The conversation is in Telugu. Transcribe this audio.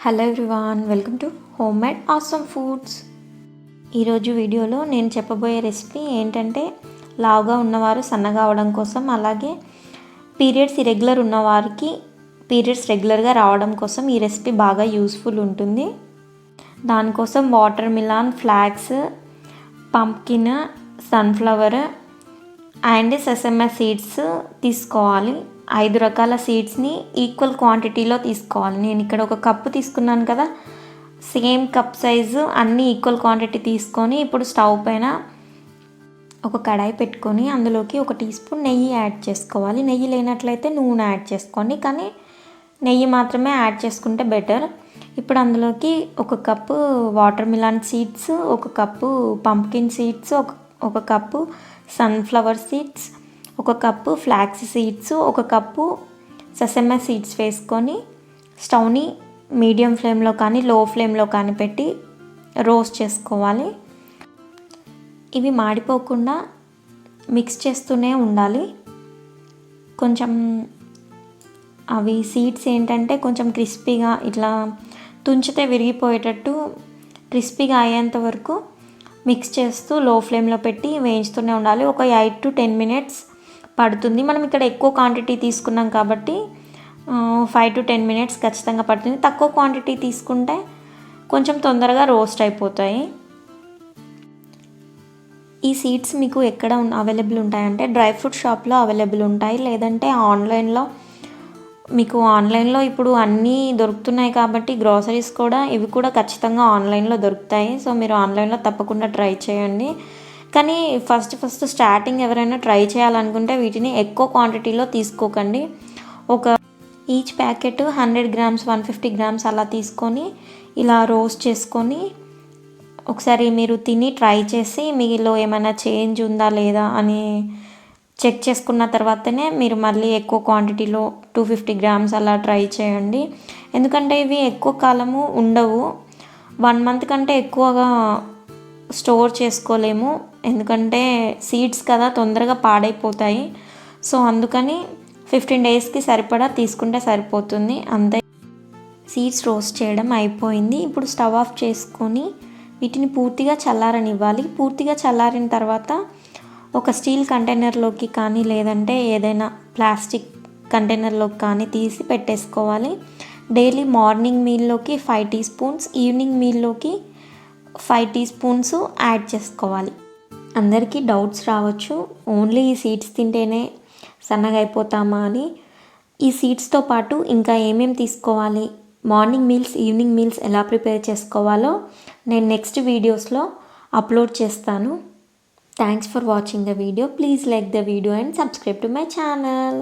Hello everyone, welcome to home made awesome foods. ఈరోజు వీడియోలో నేను చెప్పబోయే రెసిపీ ఏంటంటే లావుగా ఉన్నవారు సన్నగా అవడం కోసం, అలాగే పీరియడ్స్ ఇరెగ్యులర్ ఉన్నవారికి పీరియడ్స్ రెగ్యులర్గా రావడం కోసం ఈ రెసిపీ బాగా యూస్ఫుల్ ఉంటుంది. దానికోసం watermelon, flax, pumpkin, sunflower and sesame seeds తీసుకోవాలి. 5 రకాల సీడ్స్ని ఈక్వల్ క్వాంటిటీలో తీసుకోవాలి. నేను ఇక్కడ ఒక కప్పు తీసుకున్నాను కదా, సేమ్ కప్ సైజు అన్నీ ఈక్వల్ క్వాంటిటీ తీసుకొని ఇప్పుడు స్టవ్ పైన ఒక కడాయి పెట్టుకొని అందులోకి 1 టీ స్పూన్ నెయ్యి యాడ్ చేసుకోవాలి. నెయ్యి లేనట్లయితే నూనె యాడ్ చేసుకోండి, కానీ నెయ్యి మాత్రమే యాడ్ చేసుకుంటే బెటర్. ఇప్పుడు అందులోకి 1 cup watermelon seeds, 1 cup pumpkin seeds, ఒక cup sunflower seeds, 1 cup flax seeds, 1 cup sesame seeds వేసుకొని స్టవ్ని మీడియం ఫ్లేమ్లో కానీ లో ఫ్లేమ్లో కానీ పెట్టి రోస్ట్ చేసుకోవాలి. ఇవి మాడిపోకుండా మిక్స్ చేస్తూనే ఉండాలి. కొంచెం అవి సీడ్స్ ఏంటంటే కొంచెం క్రిస్పీగా ఇట్లా తుంచితే విరిగిపోయేటట్టు క్రిస్పీగా అయ్యేంత వరకు మిక్స్ చేస్తూ లో ఫ్లేమ్లో పెట్టి వేయించుతూనే ఉండాలి. ఒక 8 to 10 minutes పడుతుంది. మనం ఇక్కడ ఎక్కువ క్వాంటిటీ తీసుకున్నాం కాబట్టి 5 to 10 minutes ఖచ్చితంగా పడుతుంది. తక్కువ క్వాంటిటీ తీసుకుంటే కొంచెం తొందరగా రోస్ట్ అయిపోతాయి. ఈ సీడ్స్ మీకు ఎక్కడ అవైలబుల్ ఉంటాయంటే డ్రై ఫ్రూట్ షాప్లో అవైలబుల్ ఉంటాయి, లేదంటే ఆన్లైన్లో ఇప్పుడు అన్నీ దొరుకుతున్నాయి కాబట్టి గ్రోసరీస్ కూడా ఇవి కూడా ఖచ్చితంగా ఆన్లైన్లో దొరుకుతాయి. సో మీరు ఆన్లైన్లో తప్పకుండా ట్రై చేయండి. కానీ ఫస్ట్ స్టార్టింగ్ ఎవరైనా ట్రై చేయాలనుకుంటే వీటిని ఎక్కువ క్వాంటిటీలో తీసుకోకండి. ఈచ్ ప్యాకెట్ 100 grams 150 grams అలా తీసుకొని ఇలా రోస్ట్ చేసుకొని ఒకసారి మీరు తిని ట్రై చేసి మీలో ఏమైనా చేంజ్ ఉందా లేదా అని చెక్ చేసుకున్న తర్వాతనే మీరు మళ్ళీ ఎక్కువ క్వాంటిటీలో 250 grams అలా ట్రై చేయండి. ఎందుకంటే ఇవి ఎక్కువ కాలము ఉండవు. 1 month కంటే ఎక్కువగా స్టోర్ చేసుకోలేము, ఎందుకంటే సీడ్స్ కదా తొందరగా పాడైపోతాయి. సో అందుకని 15 daysకి సరిపడా తీసుకుంటే సరిపోతుంది అంతే. సీడ్స్ రోస్ట్ చేయడం అయిపోయింది. ఇప్పుడు స్టవ్ ఆఫ్ చేసుకొని వీటిని పూర్తిగా చల్లారనివ్వాలి. పూర్తిగా చల్లారిన తర్వాత ఒక స్టీల్ కంటైనర్లోకి కానీ లేదంటే ఏదైనా ప్లాస్టిక్ కంటైనర్లోకి కానీ తీసి పెట్టేసుకోవాలి. డైలీ మార్నింగ్ మీల్లోకి 5 teaspoons, ఈవినింగ్ మీల్లోకి 5 teaspoons యాడ్ చేసుకోవాలి. అందరికీ డౌట్స్ రావచ్చు, ఓన్లీ ఈ సీడ్స్ తింటేనే సన్నగా అయిపోతామా అని. ఈ సీడ్స్తో పాటు ఇంకా ఏమేమి తీసుకోవాలి, మార్నింగ్ మీల్స్, ఈవినింగ్ మీల్స్ ఎలా ప్రిపేర్ చేసుకోవాలో నేను నెక్స్ట్ వీడియోస్లో అప్లోడ్ చేస్తాను. Thanks for watching the video. Please like the video and subscribe to my channel.